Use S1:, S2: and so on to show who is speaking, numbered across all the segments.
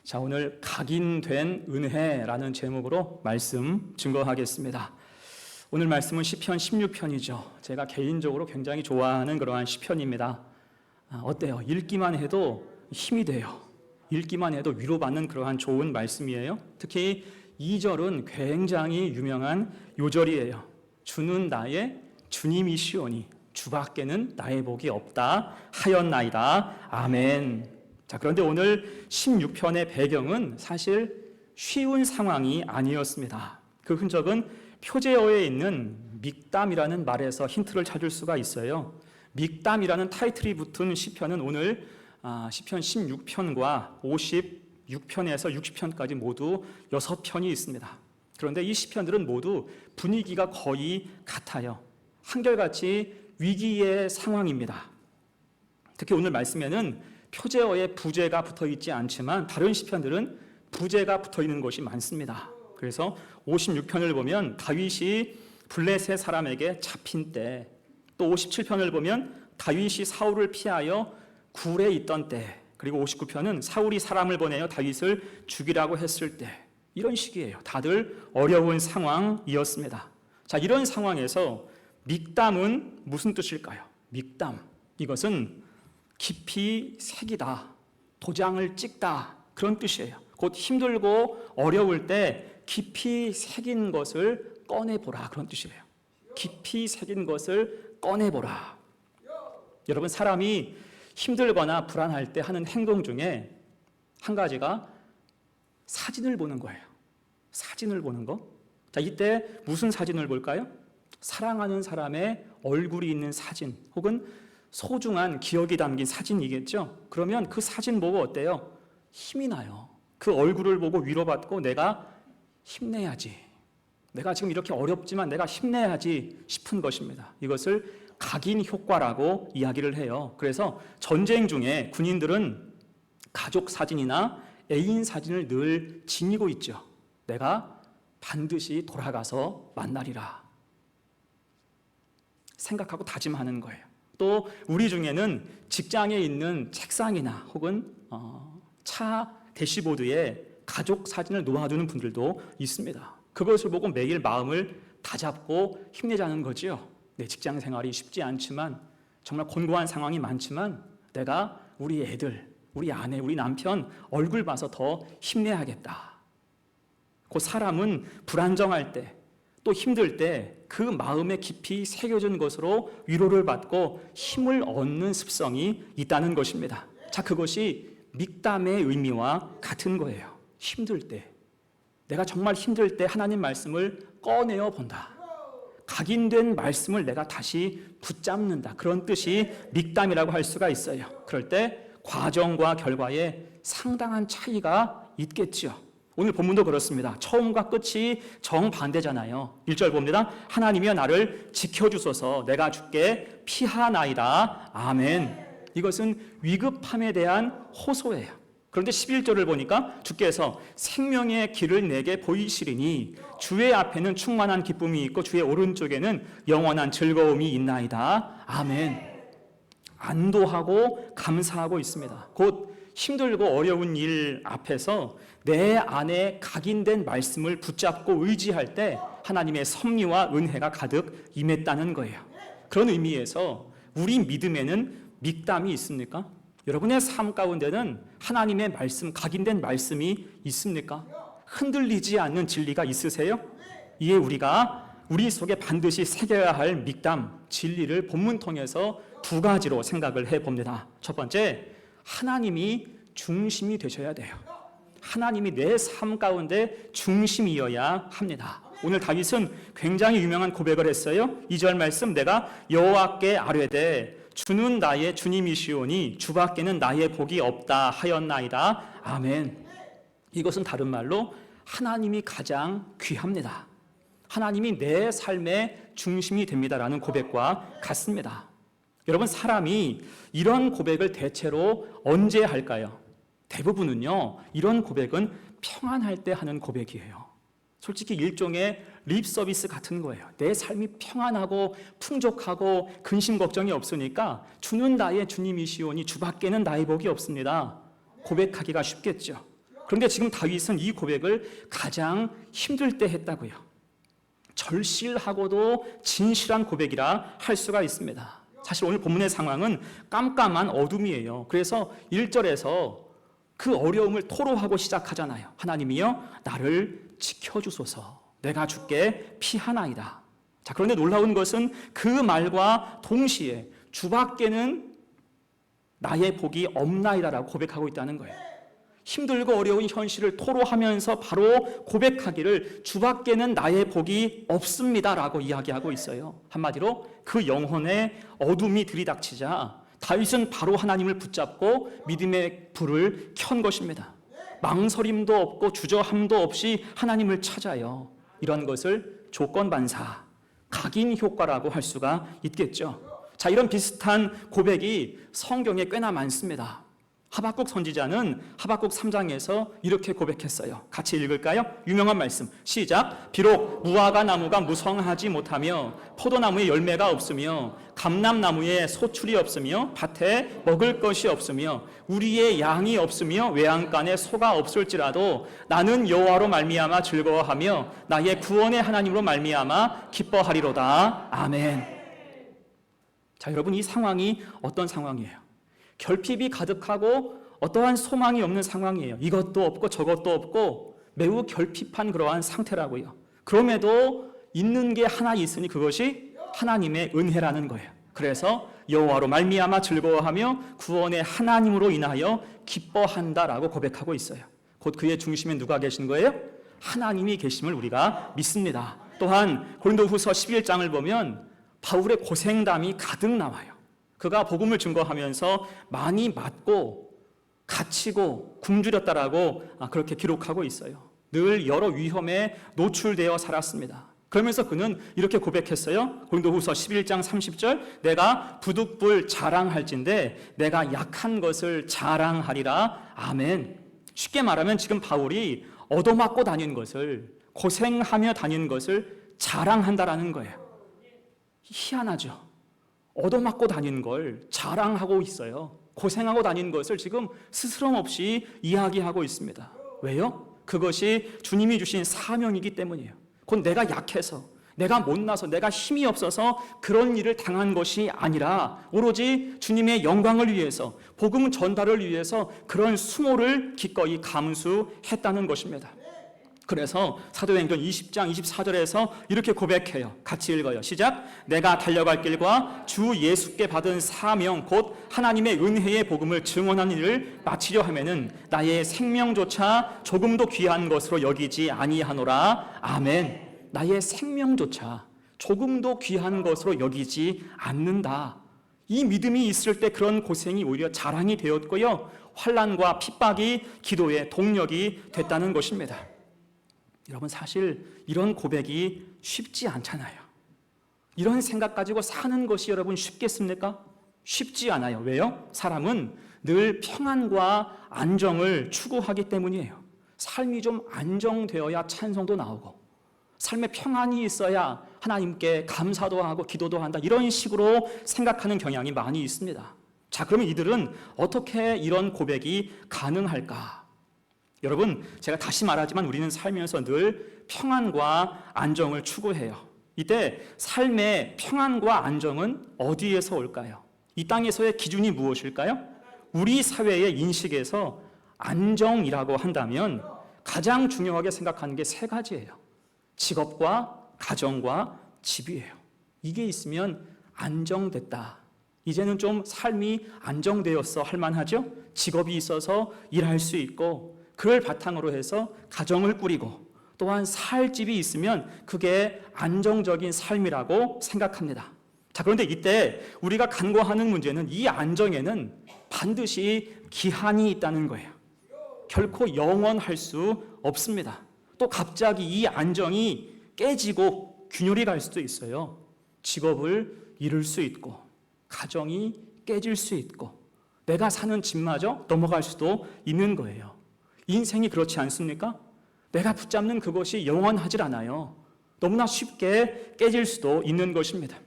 S1: 자, 오늘 각인된 은혜라는 제목으로 말씀 증거하겠습니다. 오늘 말씀은 시편 16편이죠. 제가 개인적으로 굉장히 좋아하는 그러한 시편입니다. 어때요? 읽기만 해도 힘이 돼요. 읽기만 해도 위로받는 그러한 좋은 말씀이에요. 특히 2절은 굉장히 유명한 요절이에요. 주는 나의 주님이시오니 주밖에는 나의 복이 없다 하였나이다. 아멘. 자, 그런데 오늘 16편의 배경은 사실 쉬운 상황이 아니었습니다. 그 흔적은 표제어에 있는 믹담이라는 말에서 힌트를 찾을 수가 있어요. 믹담이라는 타이틀이 붙은 시편은 오늘 시편 16편과 56편에서 60편까지 모두 6편이 있습니다. 그런데 이 시편들은 모두 분위기가 거의 같아요. 한결같이 위기의 상황입니다. 특히 오늘 말씀에는 표제어에 부제가 붙어 있지 않지만 다른 시편들은 부제가 붙어 있는 것이 많습니다. 그래서 56편을 보면 다윗이 블레셋 사람에게 잡힌 때, 또 57편을 보면 다윗이 사울을 피하여 굴에 있던 때, 그리고 59편은 사울이 사람을 보내어 다윗을 죽이라고 했을 때, 이런 식이에요. 다들 어려운 상황이었습니다. 자, 이런 상황에서 믹담은 무슨 뜻일까요? 믹담, 이것은 깊이 새기다, 도장을 찍다, 그런 뜻이에요. 곧 힘들고 어려울 때 깊이 새긴 것을 꺼내보라, 그런 뜻이에요. 깊이 새긴 것을 꺼내보라. 여러분, 사람이 힘들거나 불안할 때 하는 행동 중에 한 가지가 사진을 보는 거예요. 사진을 보는 거. 자, 이때 무슨 사진을 볼까요? 사랑하는 사람의 얼굴이 있는 사진, 혹은 소중한 기억이 담긴 사진이겠죠. 그러면 그 사진 보고 어때요? 힘이 나요. 그 얼굴을 보고 위로받고 내가 힘내야지, 내가 지금 이렇게 어렵지만 내가 힘내야지 싶은 것입니다. 이것을 각인 효과라고 이야기를 해요. 그래서 전쟁 중에 군인들은 가족 사진이나 애인 사진을 늘 지니고 있죠. 내가 반드시 돌아가서 만나리라 생각하고 다짐하는 거예요. 또 우리 중에는 직장에 있는 책상이나 혹은 차 대시보드에 가족 사진을 놓아두는 분들도 있습니다. 그것을 보고 매일 마음을 다잡고 힘내자는 거지요. 내 직장 생활이 쉽지 않지만, 정말 곤고한 상황이 많지만 내가 우리 애들, 우리 아내, 우리 남편 얼굴 봐서 더 힘내야겠다. 그 사람은 불안정할 때, 또 힘들 때 그 마음에 깊이 새겨진 것으로 위로를 받고 힘을 얻는 습성이 있다는 것입니다. 자, 그것이 믹담의 의미와 같은 거예요. 힘들 때, 내가 정말 힘들 때 하나님 말씀을 꺼내어 본다. 각인된 말씀을 내가 다시 붙잡는다. 그런 뜻이 믹담이라고 할 수가 있어요. 그럴 때 과정과 결과에 상당한 차이가 있겠죠. 오늘 본문도 그렇습니다. 처음과 끝이 정반대잖아요. 1절 봅니다. 하나님이여 나를 지켜주소서, 내가 주께 피하나이다. 아멘. 이것은 위급함에 대한 호소예요. 그런데 11절을 보니까 주께서 생명의 길을 내게 보이시리니 주의 앞에는 충만한 기쁨이 있고 주의 오른쪽에는 영원한 즐거움이 있나이다. 아멘. 안도하고 감사하고 있습니다. 곧 힘들고 어려운 일 앞에서 내 안에 각인된 말씀을 붙잡고 의지할 때 하나님의 섭리와 은혜가 가득 임했다는 거예요. 그런 의미에서 우리 믿음에는 믹담이 있습니까? 여러분의 삶 가운데는 하나님의 말씀, 각인된 말씀이 있습니까? 흔들리지 않는 진리가 있으세요? 이에 우리가 우리 속에 반드시 새겨야 할 믹담, 진리를 본문 통해서 두 가지로 생각을 해봅니다. 첫 번째, 하나님이 중심이 되셔야 돼요. 하나님이 내 삶 가운데 중심이어야 합니다. 오늘 다윗은 굉장히 유명한 고백을 했어요. 2절 말씀, 내가 여호와께 아뢰되 주는 나의 주님이시오니 주밖에는 나의 복이 없다 하였나이다. 아멘. 이것은 다른 말로 하나님이 가장 귀합니다. 하나님이 내 삶의 중심이 됩니다라는 고백과 같습니다. 여러분, 사람이 이런 고백을 대체로 언제 할까요? 대부분은요, 이런 고백은 평안할 때 하는 고백이에요. 솔직히 일종의 립 서비스 같은 거예요. 내 삶이 평안하고 풍족하고 근심 걱정이 없으니까 주는 나의 주님이시오니 주밖에는 나의 복이 없습니다. 고백하기가 쉽겠죠. 그런데 지금 다윗은 이 고백을 가장 힘들 때 했다고요. 절실하고도 진실한 고백이라 할 수가 있습니다. 사실 오늘 본문의 상황은 깜깜한 어둠이에요. 그래서 1절에서 그 어려움을 토로하고 시작하잖아요. 하나님이여 나를 지켜주소서, 내가 주께 피하나이다. 자, 그런데 놀라운 것은 그 말과 동시에 주밖에는 나의 복이 없나이다라고 고백하고 있다는 거예요. 힘들고 어려운 현실을 토로하면서 바로 고백하기를 주밖에는 나의 복이 없습니다라고 이야기하고 있어요. 한마디로 그 영혼의 어둠이 들이닥치자 다윗은 바로 하나님을 붙잡고 믿음의 불을 켠 것입니다. 망설임도 없고 주저함도 없이 하나님을 찾아요. 이런 것을 조건반사, 각인 효과라고 할 수가 있겠죠. 자, 이런 비슷한 고백이 성경에 꽤나 많습니다. 하박국 선지자는 하박국 3장에서 이렇게 고백했어요. 같이 읽을까요? 유명한 말씀 시작. 비록 무화과 나무가 무성하지 못하며 포도나무에 열매가 없으며 감람나무에 소출이 없으며 밭에 먹을 것이 없으며 우리의 양이 없으며 외양간에 소가 없을지라도 나는 여호와로 말미암아 즐거워하며 나의 구원의 하나님으로 말미암아 기뻐하리로다. 아멘. 자, 여러분, 이 상황이 어떤 상황이에요? 결핍이 가득하고 어떠한 소망이 없는 상황이에요. 이것도 없고 저것도 없고 매우 결핍한 그러한 상태라고요. 그럼에도 있는 게 하나 있으니 그것이 하나님의 은혜라는 거예요. 그래서 여호와로 말미암아 즐거워하며 구원의 하나님으로 인하여 기뻐한다라고 고백하고 있어요. 곧 그의 중심에 누가 계신 거예요? 하나님이 계심을 우리가 믿습니다. 또한 고린도후서 11장을 보면 바울의 고생담이 가득 나와요. 그가 복음을 증거하면서 많이 맞고 갇히고 굶주렸다라고 그렇게 기록하고 있어요. 늘 여러 위험에 노출되어 살았습니다. 그러면서 그는 이렇게 고백했어요. 고린도후서 11장 30절 내가 부득불 자랑할진대 내가 약한 것을 자랑하리라. 아멘. 쉽게 말하면 지금 바울이 얻어맞고 다닌 것을, 고생하며 다닌 것을 자랑한다라는 거예요. 희한하죠. 얻어맞고 다닌 걸 자랑하고 있어요. 고생하고 다닌 것을 지금 스스럼 없이 이야기하고 있습니다. 왜요? 그것이 주님이 주신 사명이기 때문이에요. 곧 내가 약해서, 내가 못나서, 내가 힘이 없어서 그런 일을 당한 것이 아니라 오로지 주님의 영광을 위해서, 복음 전달을 위해서 그런 수모를 기꺼이 감수했다는 것입니다. 그래서 사도행전 20장 24절에서 이렇게 고백해요. 같이 읽어요. 시작. 내가 달려갈 길과 주 예수께 받은 사명 곧 하나님의 은혜의 복음을 증언하는 일을 마치려 하면은 나의 생명조차 조금도 귀한 것으로 여기지 아니하노라. 아멘. 나의 생명조차 조금도 귀한 것으로 여기지 않는다. 이 믿음이 있을 때 그런 고생이 오히려 자랑이 되었고요. 환난과 핍박이 기도의 동력이 됐다는 것입니다. 여러분, 사실 이런 고백이 쉽지 않잖아요. 이런 생각 가지고 사는 것이 여러분 쉽겠습니까? 쉽지 않아요. 왜요? 사람은 늘 평안과 안정을 추구하기 때문이에요. 삶이 좀 안정되어야 찬송도 나오고 삶에 평안이 있어야 하나님께 감사도 하고 기도도 한다. 이런 식으로 생각하는 경향이 많이 있습니다. 자, 그러면 이들은 어떻게 이런 고백이 가능할까? 여러분, 제가 다시 말하지만 우리는 살면서 늘 평안과 안정을 추구해요. 이때 삶의 평안과 안정은 어디에서 올까요? 이 땅에서의 기준이 무엇일까요? 우리 사회의 인식에서 안정이라고 한다면 가장 중요하게 생각하는 게 세 가지예요. 직업과 가정과 집이에요. 이게 있으면 안정됐다. 이제는 좀 삶이 안정되었어 할 만하죠? 직업이 있어서 일할 수 있고 그걸 바탕으로 해서 가정을 꾸리고 또한 살 집이 있으면 그게 안정적인 삶이라고 생각합니다. 자, 그런데 이때 우리가 간과하는 문제는 이 안정에는 반드시 기한이 있다는 거예요. 결코 영원할 수 없습니다. 또 갑자기 이 안정이 깨지고 균열이 갈 수도 있어요. 직업을 잃을 수 있고 가정이 깨질 수 있고 내가 사는 집마저 넘어갈 수도 있는 거예요. 인생이 그렇지 않습니까? 내가 붙잡는 그것이 영원하질 않아요. 너무나 쉽게 깨질 수도 있는 것입니다.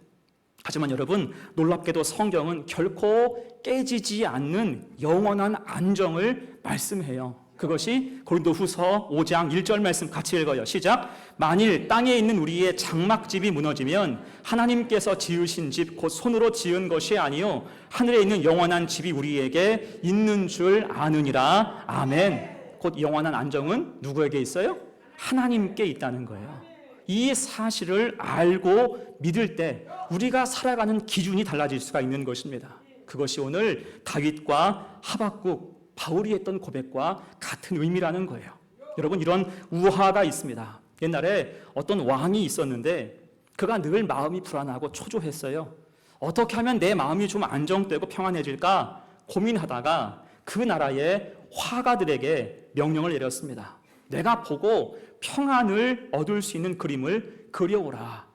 S1: 하지만 여러분, 놀랍게도 성경은 결코 깨지지 않는 영원한 안정을 말씀해요. 그것이 고린도후서 5장 1절 말씀 같이 읽어요. 시작. 만일 땅에 있는 우리의 장막집이 무너지면 하나님께서 지으신 집 곧 손으로 지은 것이 아니요 하늘에 있는 영원한 집이 우리에게 있는 줄 아느니라. 아멘. 곧 영원한 안정은 누구에게 있어요? 하나님께 있다는 거예요. 이 사실을 알고 믿을 때 우리가 살아가는 기준이 달라질 수가 있는 것입니다. 그것이 오늘 다윗과 하박국, 바울이 했던 고백과 같은 의미라는 거예요. 여러분, 이런 우화가 있습니다. 옛날에 어떤 왕이 있었는데 그가 늘 마음이 불안하고 초조했어요. 어떻게 하면 내 마음이 좀 안정되고 평안해질까 고민하다가 그 나라의 화가들에게 명령을 내렸습니다. 내가 보고 평안을 얻을 수 있는 그림을 그려오라.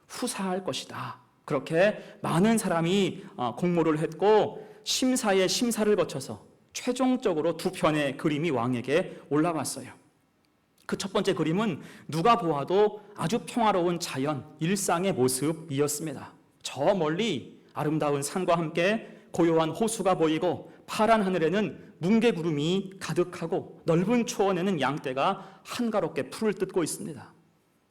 S1: 후사할 것이다. 그렇게 많은 사람이 공모를 했고 심사에 심사를 거쳐서 최종적으로 두 편의 그림이 왕에게 올라왔어요. 그 첫 번째 그림은 누가 보아도 아주 평화로운 자연, 일상의 모습이었습니다. 저 멀리 아름다운 산과 함께 고요한 호수가 보이고 파란 하늘에는 뭉게구름이 가득하고 넓은 초원에는 양떼가 한가롭게 풀을 뜯고 있습니다.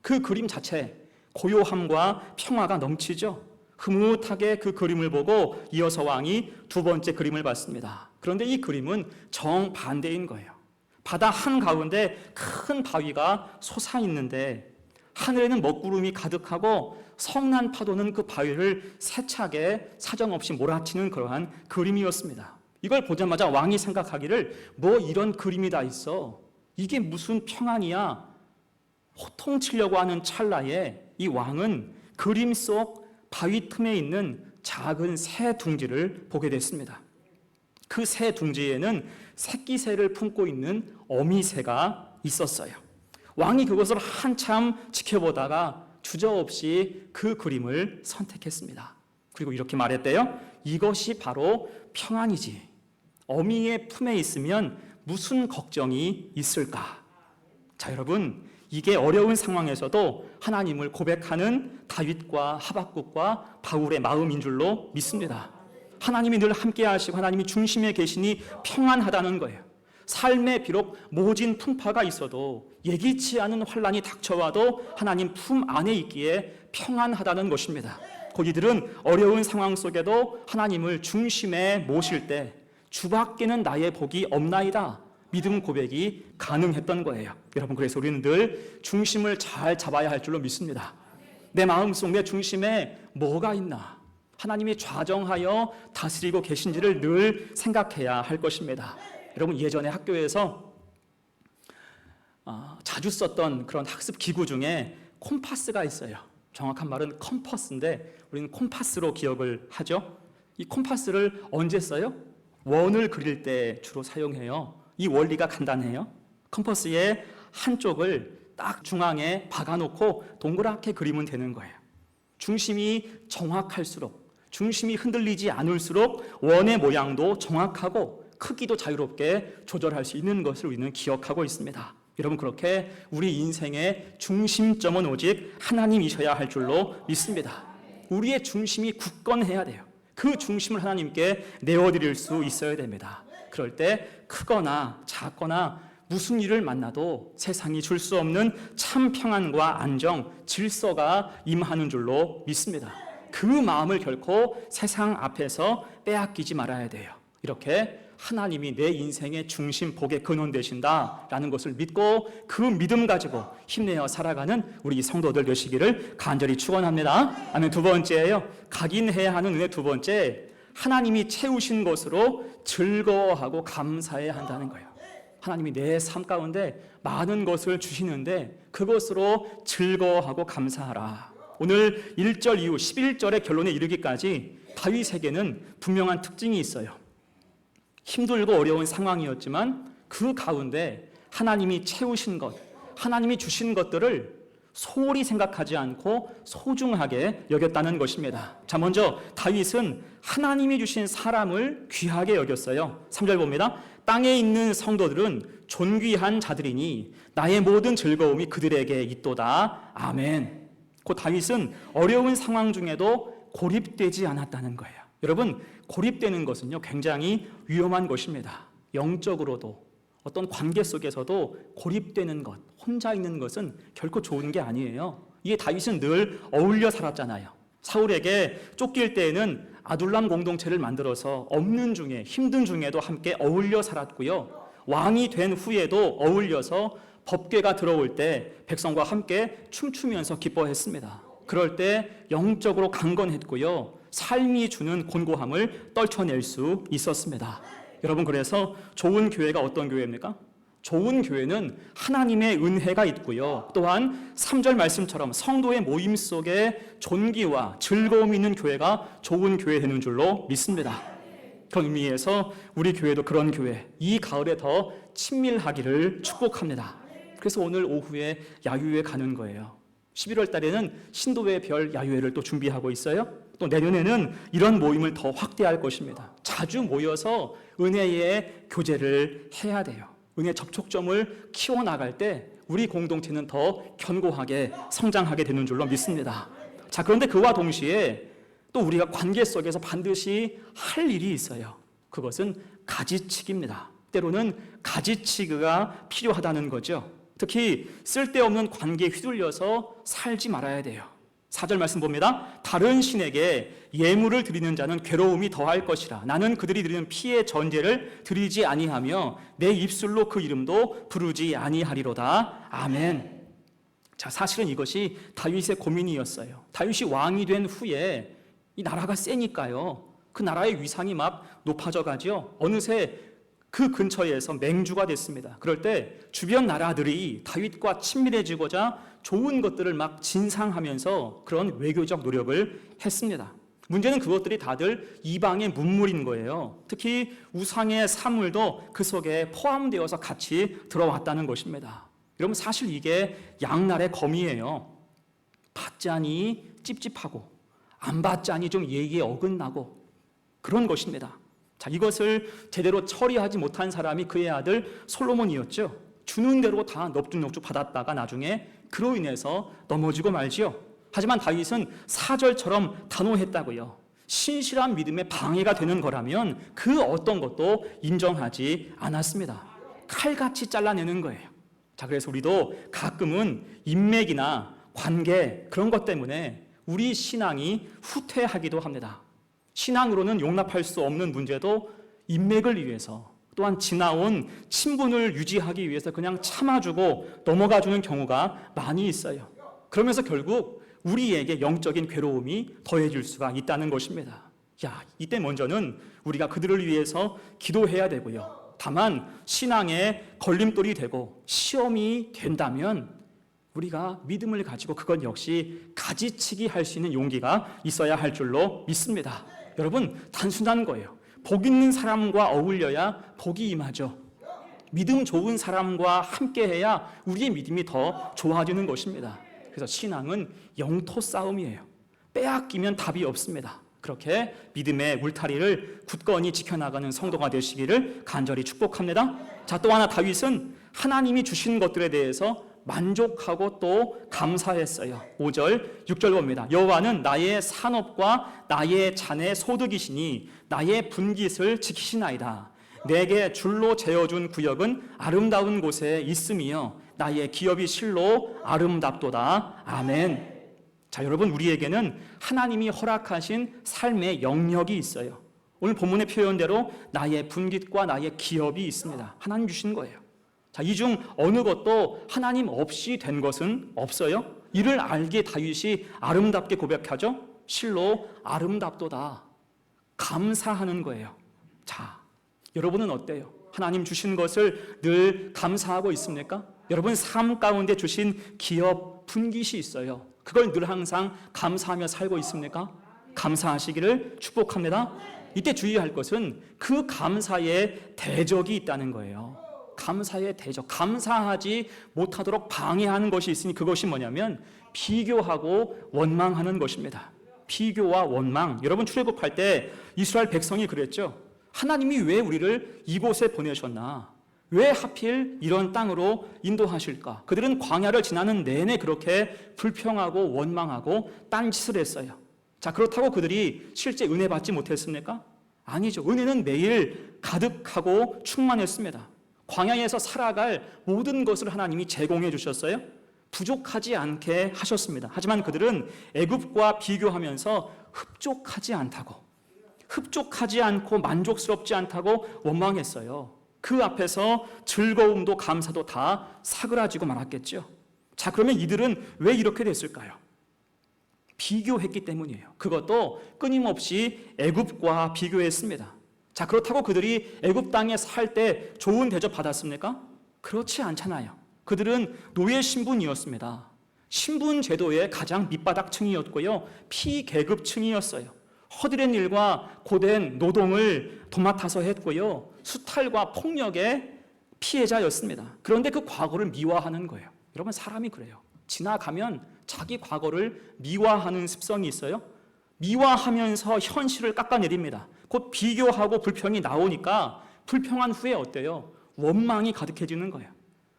S1: 그 그림 자체 고요함과 평화가 넘치죠. 흐뭇하게 그 그림을 보고 이어서 왕이 두 번째 그림을 봤습니다. 그런데 이 그림은 정반대인 거예요. 바다 한가운데 큰 바위가 솟아있는데 하늘에는 먹구름이 가득하고 성난 파도는 그 바위를 세차게 사정없이 몰아치는 그러한 그림이었습니다. 이걸 보자마자 왕이 생각하기를 뭐 이런 그림이 다 있어. 이게 무슨 평안이야. 호통치려고 하는 찰나에 이 왕은 그림 속 바위 틈에 있는 작은 새 둥지를 보게 됐습니다. 그 새 둥지에는 새끼새를 품고 있는 어미새가 있었어요. 왕이 그것을 한참 지켜보다가 주저없이 그 그림을 선택했습니다. 그리고 이렇게 말했대요. 이것이 바로 평안이지. 어미의 품에 있으면 무슨 걱정이 있을까? 자, 여러분, 이게 어려운 상황에서도 하나님을 고백하는 다윗과 하박국과 바울의 마음인 줄로 믿습니다. 하나님이 늘 함께 하시고 하나님이 중심에 계시니 평안하다는 거예요. 삶에 비록 모진 풍파가 있어도 예기치 않은 환란이 닥쳐와도 하나님 품 안에 있기에 평안하다는 것입니다. 곧 이들은 어려운 상황 속에도 하나님을 중심에 모실 때 주밖에는 나의 복이 없나이다 믿음 고백이 가능했던 거예요. 여러분, 그래서 우리는 늘 중심을 잘 잡아야 할 줄로 믿습니다. 내 마음속 내 중심에 뭐가 있나, 하나님이 좌정하여 다스리고 계신지를 늘 생각해야 할 것입니다. 여러분, 예전에 학교에서 자주 썼던 그런 학습 기구 중에 콤파스가 있어요. 정확한 말은 컴퍼스인데 우리는 콤파스로 기억을 하죠. 이 콤파스를 언제 써요? 원을 그릴 때 주로 사용해요. 이 원리가 간단해요. 컴퍼스의 한쪽을 딱 중앙에 박아놓고 동그랗게 그리면 되는 거예요. 중심이 정확할수록, 중심이 흔들리지 않을수록 원의 모양도 정확하고 크기도 자유롭게 조절할 수 있는 것을 우리는 기억하고 있습니다. 여러분, 그렇게 우리 인생의 중심점은 오직 하나님이셔야 할 줄로 믿습니다. 우리의 중심이 굳건해야 돼요. 그 중심을 하나님께 내어드릴 수 있어야 됩니다. 그럴 때 크거나 작거나 무슨 일을 만나도 세상이 줄 수 없는 참 평안과 안정, 질서가 임하는 줄로 믿습니다. 그 마음을 결코 세상 앞에서 빼앗기지 말아야 돼요. 이렇게 하나님이 내 인생의 중심, 복의 근원 되신다라는 것을 믿고 그 믿음 가지고 힘내어 살아가는 우리 성도들 되시기를 간절히 축원합니다. 아멘. 두 번째예요. 각인해야 하는 은혜 두 번째, 하나님이 채우신 것으로 즐거워하고 감사해야 한다는 거예요. 하나님이 내 삶 가운데 많은 것을 주시는데 그것으로 즐거워하고 감사하라. 오늘 1절 이후 11절의 결론에 이르기까지 다윗에게는 분명한 특징이 있어요. 힘들고 어려운 상황이었지만 그 가운데 하나님이 채우신 것, 하나님이 주신 것들을 소홀히 생각하지 않고 소중하게 여겼다는 것입니다. 자, 먼저 다윗은 하나님이 주신 사람을 귀하게 여겼어요. 3절 봅니다. 땅에 있는 성도들은 존귀한 자들이니 나의 모든 즐거움이 그들에게 있도다. 아멘. 그 다윗은 어려운 상황 중에도 고립되지 않았다는 거예요. 여러분, 고립되는 것은요 굉장히 위험한 것입니다. 영적으로도 어떤 관계 속에서도 고립되는 것, 혼자 있는 것은 결코 좋은 게 아니에요. 이게 다윗은 늘 어울려 살았잖아요. 사울에게 쫓길 때에는 아둘람 공동체를 만들어서 없는 중에, 힘든 중에도 함께 어울려 살았고요. 왕이 된 후에도 어울려서 법궤가 들어올 때 백성과 함께 춤추면서 기뻐했습니다. 그럴 때 영적으로 강건했고요. 삶이 주는 곤고함을 떨쳐낼 수 있었습니다. 여러분, 그래서 좋은 교회가 어떤 교회입니까? 좋은 교회는 하나님의 은혜가 있고요. 또한 3절 말씀처럼 성도의 모임 속에 존귀와 즐거움이 있는 교회가 좋은 교회 되는 줄로 믿습니다. 그런 의미에서 우리 교회도 그런 교회, 이 가을에 더 친밀하기를 축복합니다. 그래서 오늘 오후에 야유회 가는 거예요. 11월 달에는 신도의 별 야유회를 또 준비하고 있어요. 또 내년에는 이런 모임을 더 확대할 것입니다. 자주 모여서 은혜의 교제를 해야 돼요. 은혜 접촉점을 키워나갈 때 우리 공동체는 더 견고하게 성장하게 되는 줄로 믿습니다. 자, 그런데 그와 동시에 또 우리가 관계 속에서 반드시 할 일이 있어요. 그것은 가지치기입니다. 때로는 가지치기가 필요하다는 거죠. 특히 쓸데없는 관계에 휘둘려서 살지 말아야 돼요. 4절 말씀 봅니다. 다른 신에게 예물을 드리는 자는 괴로움이 더할 것이라. 나는 그들이 드리는 피의 전제를 드리지 아니하며 내 입술로 그 이름도 부르지 아니하리로다. 아멘. 자, 사실은 이것이 다윗의 고민이었어요. 다윗이 왕이 된 후에 이 나라가 세니까요. 그 나라의 위상이 막 높아져 가죠. 어느새 그 근처에서 맹주가 됐습니다. 그럴 때 주변 나라들이 다윗과 친밀해지고자 좋은 것들을 막 진상하면서 그런 외교적 노력을 했습니다. 문제는 그것들이 다들 이방의 문물인 거예요. 특히 우상의 사물도 그 속에 포함되어서 같이 들어왔다는 것입니다. 여러분, 사실 이게 양날의 검이에요. 받자니 찝찝하고 안 받자니 좀 예의에 어긋나고 그런 것입니다. 자, 이것을 제대로 처리하지 못한 사람이 그의 아들 솔로몬이었죠. 주는 대로 다 넙죽넙죽 받았다가 나중에 그로 인해서 넘어지고 말지요. 하지만 다윗은 4절처럼 단호했다고요. 신실한 믿음에 방해가 되는 거라면 그 어떤 것도 인정하지 않았습니다. 칼같이 잘라내는 거예요. 자, 그래서 우리도 가끔은 인맥이나 관계 그런 것 때문에 우리 신앙이 후퇴하기도 합니다. 신앙으로는 용납할 수 없는 문제도 인맥을 위해서 또한 지나온 친분을 유지하기 위해서 그냥 참아주고 넘어가주는 경우가 많이 있어요. 그러면서 결국 우리에게 영적인 괴로움이 더해질 수가 있다는 것입니다. 이때 먼저는 우리가 그들을 위해서 기도해야 되고요. 다만 신앙의 걸림돌이 되고 시험이 된다면 우리가 믿음을 가지고 그것 역시 가지치기 할 수 있는 용기가 있어야 할 줄로 믿습니다. 여러분, 단순한 거예요. 복 있는 사람과 어울려야 복이 임하죠. 믿음 좋은 사람과 함께해야 우리의 믿음이 더 좋아지는 것입니다. 그래서 신앙은 영토 싸움이에요. 빼앗기면 답이 없습니다. 그렇게 믿음의 울타리를 굳건히 지켜나가는 성도가 되시기를 간절히 축복합니다. 자, 또 하나 다윗은 하나님이 주신 것들에 대해서 만족하고 또 감사했어요. 5절, 6절 봅니다. 여호와는 나의 산업과 나의 잔의 소득이시니 나의 분깃을 지키시나이다. 내게 줄로 재어준 구역은 아름다운 곳에 있으며 나의 기업이 실로 아름답도다. 아멘. 자, 여러분, 우리에게는 하나님이 허락하신 삶의 영역이 있어요. 오늘 본문의 표현대로 나의 분깃과 나의 기업이 있습니다. 하나님 주신 거예요. 자, 이 중 어느 것도 하나님 없이 된 것은 없어요. 이를 알기에 다윗이 아름답게 고백하죠. 실로 아름답도다. 감사하는 거예요. 자, 여러분은 어때요? 하나님 주신 것을 늘 감사하고 있습니까? 여러분 삶 가운데 주신 기업, 분깃이 있어요. 그걸 늘 항상 감사하며 살고 있습니까? 감사하시기를 축복합니다. 이때 주의할 것은 그 감사의 대적이 있다는 거예요. 감사의 대적, 감사하지 못하도록 방해하는 것이 있으니 그것이 뭐냐면 비교하고 원망하는 것입니다. 비교와 원망. 여러분, 출애굽할 때 이스라엘 백성이 그랬죠. 하나님이 왜 우리를 이곳에 보내셨나? 왜 하필 이런 땅으로 인도하실까? 그들은 광야를 지나는 내내 그렇게 불평하고 원망하고 딴짓을 했어요. 자, 그렇다고 그들이 실제 은혜 받지 못했습니까? 아니죠. 은혜는 매일 가득하고 충만했습니다. 광야에서 살아갈 모든 것을 하나님이 제공해 주셨어요. 부족하지 않게 하셨습니다. 하지만 그들은 애굽과 비교하면서 흡족하지 않고 만족스럽지 않다고 원망했어요. 그 앞에서 즐거움도 감사도 다 사그라지고 말았겠죠. 자, 그러면 이들은 왜 이렇게 됐을까요? 비교했기 때문이에요. 그것도 끊임없이 애굽과 비교했습니다. 자, 그렇다고 그들이 애굽 땅에 살 때 좋은 대접 받았습니까? 그렇지 않잖아요. 그들은 노예 신분이었습니다. 신분 제도의 가장 밑바닥층이었고요, 피계급층이었어요. 허드렛 일과 고된 노동을 도맡아서 했고요, 수탈과 폭력의 피해자였습니다. 그런데 그 과거를 미화하는 거예요. 여러분, 사람이 그래요. 지나가면 자기 과거를 미화하는 습성이 있어요. 미화하면서 현실을 깎아내립니다. 곧 비교하고 불평이 나오니까 불평한 후에 어때요? 원망이 가득해지는 거예요.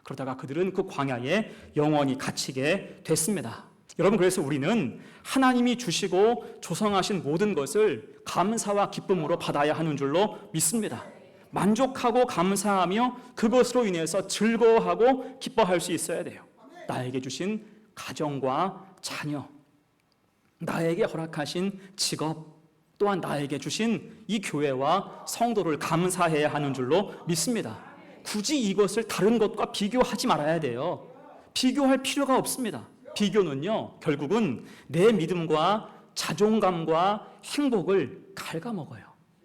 S1: 그러다가 그들은 그 광야에 영원히 갇히게 됐습니다. 여러분, 그래서 우리는 하나님이 주시고 조성하신 모든 것을 감사와 기쁨으로 받아야 하는 줄로 믿습니다. 만족하고 감사하며 그것으로 인해서 즐거워하고 기뻐할 수 있어야 돼요. 나에게 주신 가정과 자녀, 나에게 허락하신 직업, 또한 나에게 주신 이 교회와 성도를 감사해야 하는 줄로 믿습니다. 굳이 이것을 다른 것과 비교하지 말아야 돼요. 비교할 필요가 없습니다. 비교는요, 결국은 내 믿음과 자존감과 행복을 갉아먹어요.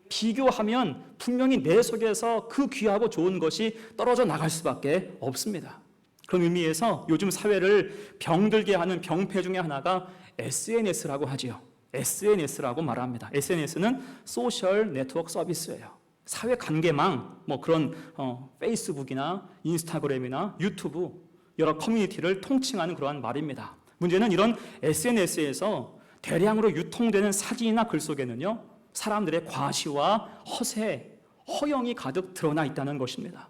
S1: 비교하면 분명히 내 속에서 그 귀하고 좋은 것이 떨어져 나갈 수밖에 없습니다. 그런 의미에서 요즘 사회를 병들게 하는 병폐 중에 하나가 SNS라고 하지요. SNS라고 말합니다. SNS는 소셜 네트워크 서비스예요. 사회 관계망, 그런 페이스북이나 인스타그램이나 유튜브, 여러 커뮤니티를 통칭하는 그러한 말입니다. 문제는 이런 SNS에서 대량으로 유통되는 사진이나 글 속에는요, 사람들의 과시와 허세, 허영이 가득 드러나 있다는 것입니다.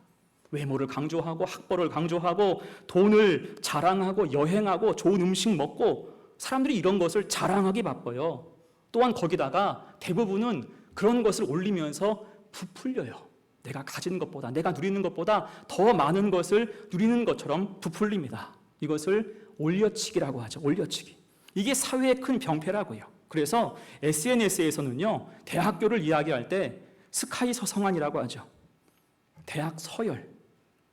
S1: 외모를 강조하고 학벌을 강조하고 돈을 자랑하고 여행하고 좋은 음식 먹고 사람들이 이런 것을 자랑하기 바빠요. 또한 거기다가 대부분은 그런 것을 올리면서 부풀려요. 내가 가진 것보다, 내가 누리는 것보다 더 많은 것을 누리는 것처럼 부풀립니다. 이것을 올려치기라고 하죠. 올려치기. 이게 사회의 큰 병폐라고요. 그래서 SNS에서는요, 대학교를 이야기할 때 스카이 서성안이라고 하죠. 대학 서열,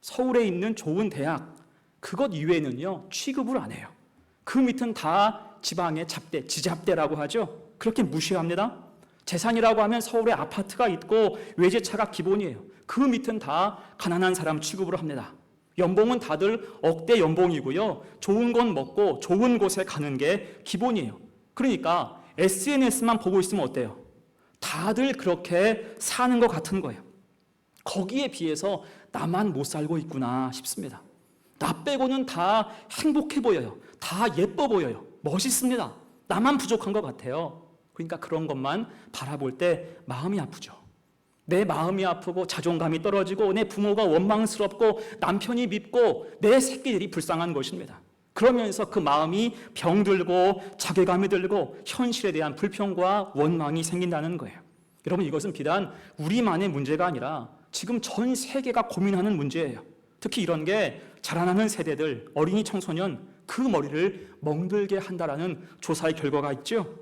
S1: 서울에 있는 좋은 대학, 그것 이외에는요, 취급을 안 해요. 그 밑은 다 지방의 잡대, 지잡대라고 하죠. 그렇게 무시합니다. 재산이라고 하면 서울에 아파트가 있고 외제차가 기본이에요. 그 밑은 다 가난한 사람 취급을 합니다. 연봉은 다들 억대 연봉이고요, 좋은 건 먹고 좋은 곳에 가는 게 기본이에요. 그러니까 SNS만 보고 있으면 어때요? 다들 그렇게 사는 것 같은 거예요. 거기에 비해서 나만 못 살고 있구나 싶습니다. 나 빼고는 다 행복해 보여요. 다 예뻐 보여요. 멋있습니다. 나만 부족한 것 같아요. 그러니까 그런 것만 바라볼 때 마음이 아프죠. 내 마음이 아프고 자존감이 떨어지고 내 부모가 원망스럽고 남편이 밉고 내 새끼들이 불쌍한 것입니다. 그러면서 그 마음이 병들고 자괴감이 들고 현실에 대한 불평과 원망이 생긴다는 거예요. 여러분, 이것은 비단 우리만의 문제가 아니라 지금 전 세계가 고민하는 문제예요. 특히 이런 게 자라나는 세대들, 어린이 청소년, 그 머리를 멍들게 한다라는 조사의 결과가 있죠.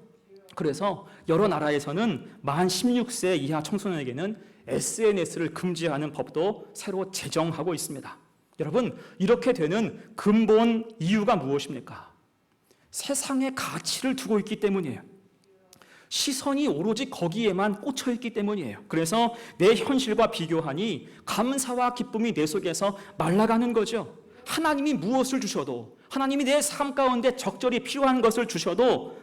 S1: 그래서 여러 나라에서는 만 16세 이하 청소년에게는 SNS를 금지하는 법도 새로 제정하고 있습니다. 여러분, 이렇게 되는 근본 이유가 무엇입니까? 세상의 가치를 두고 있기 때문이에요. 시선이 오로지 거기에만 꽂혀 있기 때문이에요. 그래서 내 현실과 비교하니 감사와 기쁨이 내 속에서 말라가는 거죠. 하나님이 무엇을 주셔도, 하나님이 내 삶 가운데 적절히 필요한 것을 주셔도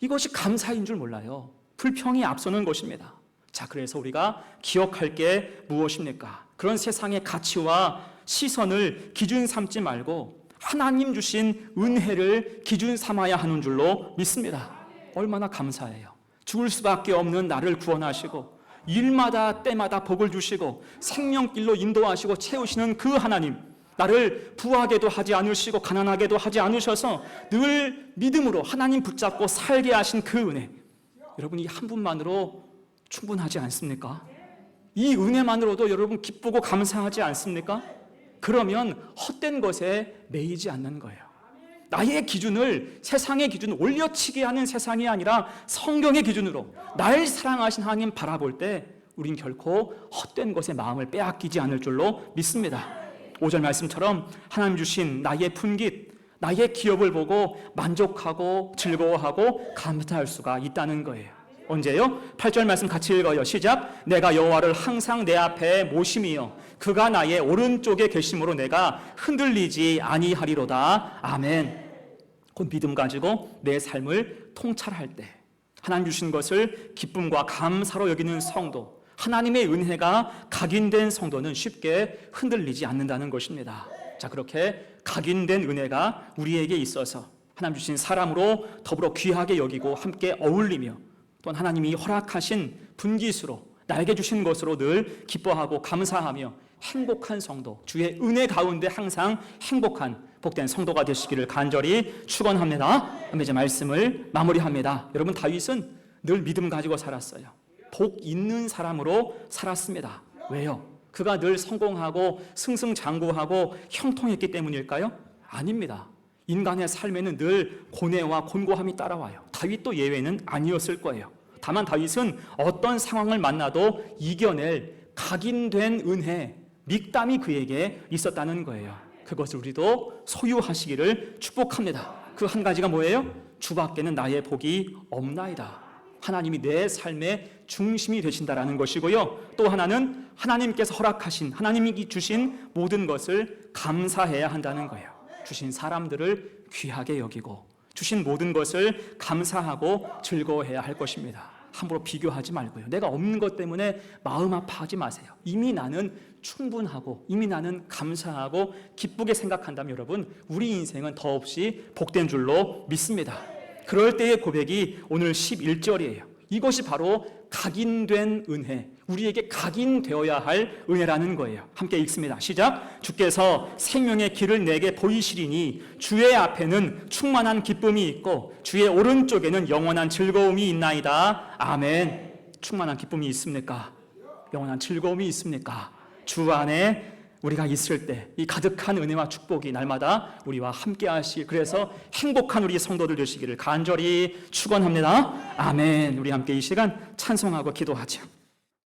S1: 이것이 감사인 줄 몰라요. 불평이 앞서는 것입니다. 자, 그래서 우리가 기억할 게 무엇입니까? 그런 세상의 가치와 시선을 기준 삼지 말고 하나님 주신 은혜를 기준 삼아야 하는 줄로 믿습니다. 얼마나 감사해요. 죽을 수밖에 없는 나를 구원하시고 일마다 때마다 복을 주시고 생명길로 인도하시고 채우시는 그 하나님, 나를 부하게도 하지 않으시고 가난하게도 하지 않으셔서 늘 믿음으로 하나님 붙잡고 살게 하신 그 은혜, 여러분, 이 한 분만으로 충분하지 않습니까? 이 은혜만으로도 여러분 기쁘고 감사하지 않습니까? 그러면 헛된 것에 매이지 않는 거예요. 나의 기준을 세상의 기준을 올려치게 하는 세상이 아니라 성경의 기준으로 날 사랑하신 하나님 바라볼 때 우린 결코 헛된 것에 마음을 빼앗기지 않을 줄로 믿습니다. 5절 말씀처럼 하나님 주신 나의 분깃, 나의 기업을 보고 만족하고 즐거워하고 감사할 수가 있다는 거예요. 언제요? 8절 말씀 같이 읽어요. 시작. 내가 여호와를 항상 내 앞에 모심이요 그가 나의 오른쪽에 계심으로 내가 흔들리지 아니하리로다. 아멘. 곧 믿음 가지고 내 삶을 통찰할 때 하나님 주신 것을 기쁨과 감사로 여기는 성도, 하나님의 은혜가 각인된 성도는 쉽게 흔들리지 않는다는 것입니다. 자, 그렇게 각인된 은혜가 우리에게 있어서 하나님 주신 사람으로 더불어 귀하게 여기고 함께 어울리며 또한 하나님이 허락하신 분깃으로 나에게 주신 것으로 늘 기뻐하고 감사하며 행복한 성도, 주의 은혜 가운데 항상 행복한 복된 성도가 되시기를 간절히 축원합니다. 이제 말씀을 마무리합니다. 여러분, 다윗은 늘 믿음 가지고 살았어요. 복 있는 사람으로 살았습니다. 왜요? 그가 늘 성공하고 승승장구하고 형통했기 때문일까요? 아닙니다. 인간의 삶에는 늘 고뇌와 곤고함이 따라와요. 다윗도 예외는 아니었을 거예요. 다만 다윗은 어떤 상황을 만나도 이겨낼 각인된 은혜, 믹담이 그에게 있었다는 거예요. 그것을 우리도 소유하시기를 축복합니다. 그 한 가지가 뭐예요? 주밖에는 나의 복이 없나이다. 하나님이 내 삶의 중심이 되신다라는 것이고요. 또 하나는 하나님께서 허락하신, 하나님이 주신 모든 것을 감사해야 한다는 거예요. 주신 사람들을 귀하게 여기고 주신 모든 것을 감사하고 즐거워해야 할 것입니다. 함부로 비교하지 말고요. 내가 없는 것 때문에 마음 아파하지 마세요. 이미 나는 충분하고 이미 나는 감사하고 기쁘게 생각한다면 여러분, 우리 인생은 더없이 복된 줄로 믿습니다. 그럴 때의 고백이 오늘 11절이에요. 이것이 바로 각인된 은혜, 우리에게 각인되어야 할 은혜라는 거예요. 함께 읽습니다. 시작. 주께서 생명의 길을 내게 보이시리니 주의 앞에는 충만한 기쁨이 있고 주의 오른쪽에는 영원한 즐거움이 있나이다. 아멘. 충만한 기쁨이 있습니까? 영원한 즐거움이 있습니까? 주 안에 우리가 있을 때 이 가득한 은혜와 축복이 날마다 우리와 함께 하시길, 그래서 행복한 우리 성도들 되시기를 간절히 축원합니다. 아멘. 우리 함께 이 시간 찬송하고 기도하죠.